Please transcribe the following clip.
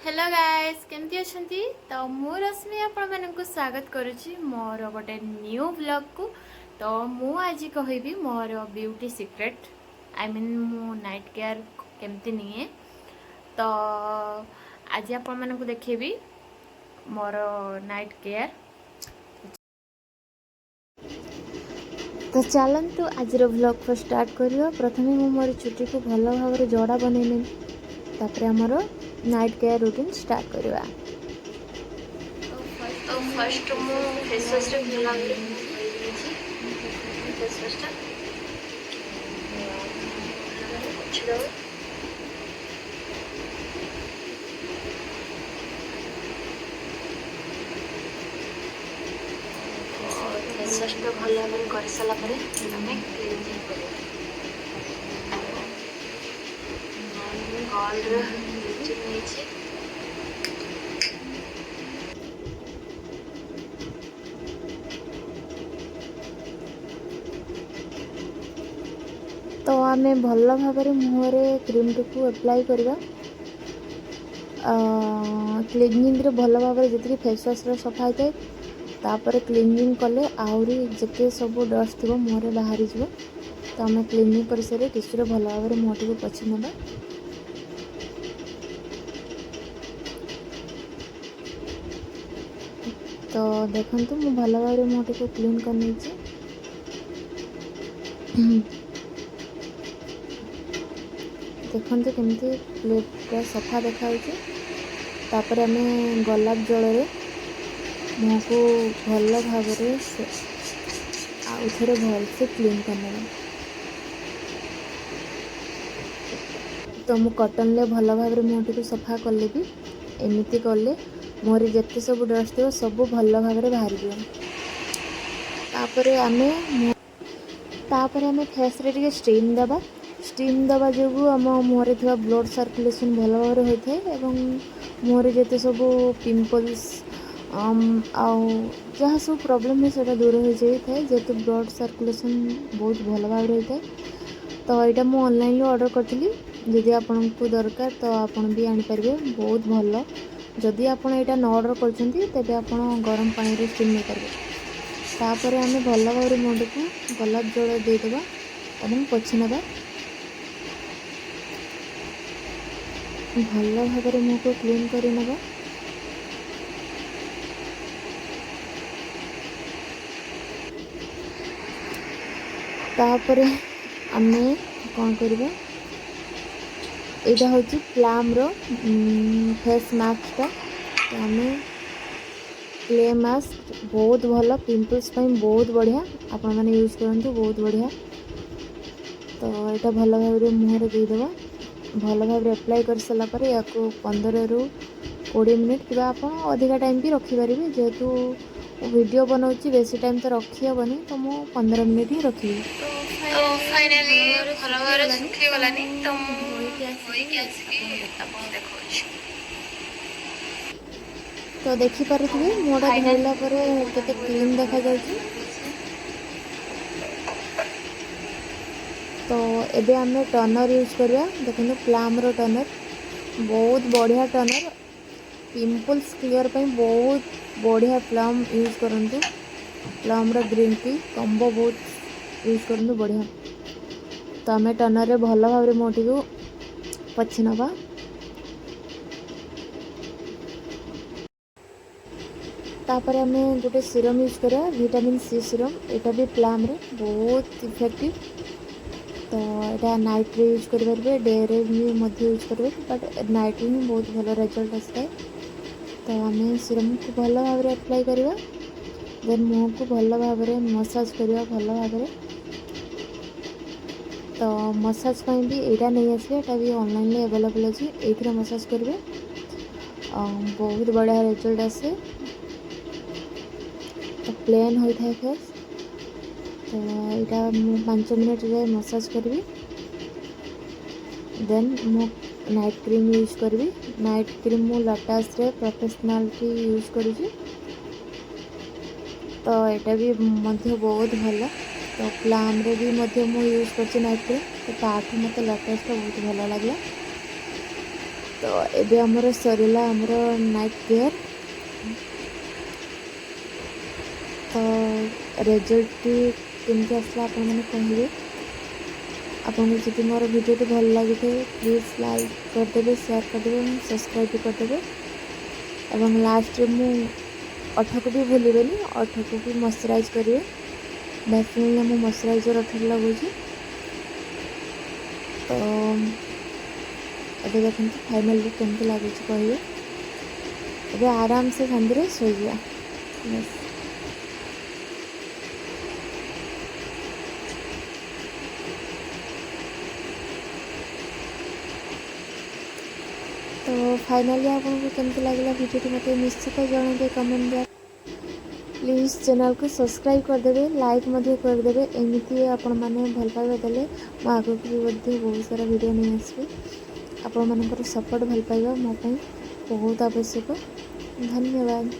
Hello guys केमती अछंती तो मु रश्मि आपण मानक स्वागत करुच्ची मोर गोटे न्यू ब्लॉग को। तो मु आज कहबी मोर ब्यूटी सीक्रेट आई मीन मु नाइट केयर केमती निए। तो आज आपण मानक देखेबी मोर नाइट केयर। तो चलतु आज ब्लॉग को स्टार्ट करियो। प्रथमे मु मोर चुटी को भल भाव जड़ा बनैनी तापर हमर नाइट केयर रूटीन स्टार्ट करवा। तो फर्स्ट मु फेस वॉश रे भला भाबरे फेस वॉश टा छिड़ो। फेस वॉश टा भला भाबरे कर साला परे हमें क्लीनिंग करियो। ऑल रे क्लीनिंग नीचे तो आम भल भाव मुहरे क्रीम टी एप्लाई करवा। क्लीनिंग रे भल भाव जी फेस वॉश सफा होता है तापर क्लीनिंग कले आहरी जिते सब डस्ट थी मुहरे बाहरी जीव। तो आम क्लीनिंग कर सारे टिश्यू भल भाव मुहटी को पोछि नेबा। तो देखंतु मु भल भाव मुहटी को क्लीन कर नहीं। देखते केमती प्लेट सफा देखा। तापर आम गोलाप जल मुह को भल भाव आउे भल से क्लीन करने। तो मु कॉटन ले भल भाव मुहटी को सफा कले भी एमती कले मुहर जिते सब डस्ट थी सब भल भाव बाहर जाए। तापर आम फेस रे टिके स्टीम दबा जो आम मुहर थी ब्लड सर्कुलेशन भल भाव होता है और मुहर जिते सब पिंपल्स जहाँ सब प्रॉब्लम है सो दूर हो जाए है जेहेतु ब्लड सर्कुलेशन बहुत भल भाव होता है। तो यहाँ मुझे ऑनलाइन ऑर्डर करी। जदि आपन को दरकार तो आपन भी आनीपारे बहुत भल। जदि आपन यहाँ न ऑर्डर कर आपन गरम पानी रे स्टीम नहीं करेंगे। तापर आम भल भाव मुंड को गोलाप जल देदेबा और पोछि नेबा। भल भाव मुह को क्लीन कर नेबा। तापर आमे कौन करबा यहाँ हूँ प्लाम रो फेस मास्क। तो आम क्ले मास्क बहुत भल पिंपल्स बहुत बढ़िया आपण मैंने यूज करूँ बहुत बढ़िया। तो यहाँ भल भाव मुहर देदेबा। भल भाव एप्लाई कर सारापर या 15 ରୁ 20 मिनिट कि आप अधिका टाइम भी रखिपारे। जेहेतु वीडियो बनाऊँगी बेसी टाइम तो रखी हेनी तो मुझे 15 मिनिट ही रखी। तो फाइनली भल भाव सुखी गलानी तो तो देखिपे मुहटा धोला केते क्लीन देखा जाउची। तो एबे आम टनर यूज करवा। देखो प्लाम रो टनर बहुत बढ़िया टनर पिंपल्स क्लियर पे बहुत बढ़िया प्लाम यूज करंतु। प्लाम रो ग्रीन टी कॉम्बो बहुत यूज करंतु बढ़िया। तो आम टनर रे भल भाव मोटी को पोछि नबा। तापर आम गोटे सीरम यूज करा विटामिन सी सीरम। यहाँ भी प्लाम रे बहुत इफेक्टिव। तो यहाँ नाइट रे यूज करेंगे डे रे भी यूज करेंगे बट नाइट ही बहुत भल रिजल्ट आसता है। तो आम सीरम को भल भाव एप्लाई करवा। देन मुँह को भल भाव मसाज करवा भल भाव। तो मसाज भी यहाँ नहीं आसे यहाँ भी ऑनलाइन अवेलेबल अच्छे ये मसाज करेंगे बहुत बढ़िया रिजल्ट आसे। तो प्लेन होता है फेस। तो यहाँ मुझे 5 मिनट जाए मसाज करी। देन मु नाइट क्रीम यूज करी। नाइट क्रीम मु लोटस रे प्रोफेशनलिटी यूज करी। तो यहाँ भी मध्य बहुत भल। तो प्लाम रे भी मु यूज कर नाइट क्रीम। तो ताठू मत लोटस बहुत भल लगे। तो एबे हमर सरीला हमर नाइट केयर। तो रिजल्ट केमती आसला आपण मैंने कहे। आपको जब मोर भिडियो भल लगी थे प्लीज लाइक करदे, शेयर करदे, सब्सक्राइब भी करदे। एवं लास्ट मु अठ को भी भूलें, अठ को भी मॉइस्चराइज करेंगे। वैसे मु मॉइस्चराइजर अठ लगुच। तो ये देखते फाइनल लुक केमती लगुच कहे। अब आराम से शांति शो जा। तो फाइनली आपको केमती लगे भिडियो मत निश्चित जन कमेंट दिया। प्लीज चैनल को सब्सक्राइब करदे, लाइक करदे। एमती आपण मैंने भल पाइबा देले मैं आगे भी बहुत सारा वीडियो नहीं आसबी। आपण मानकर सपोर्ट भल पाइबा मो बहुत आवश्यक। धन्यवाद।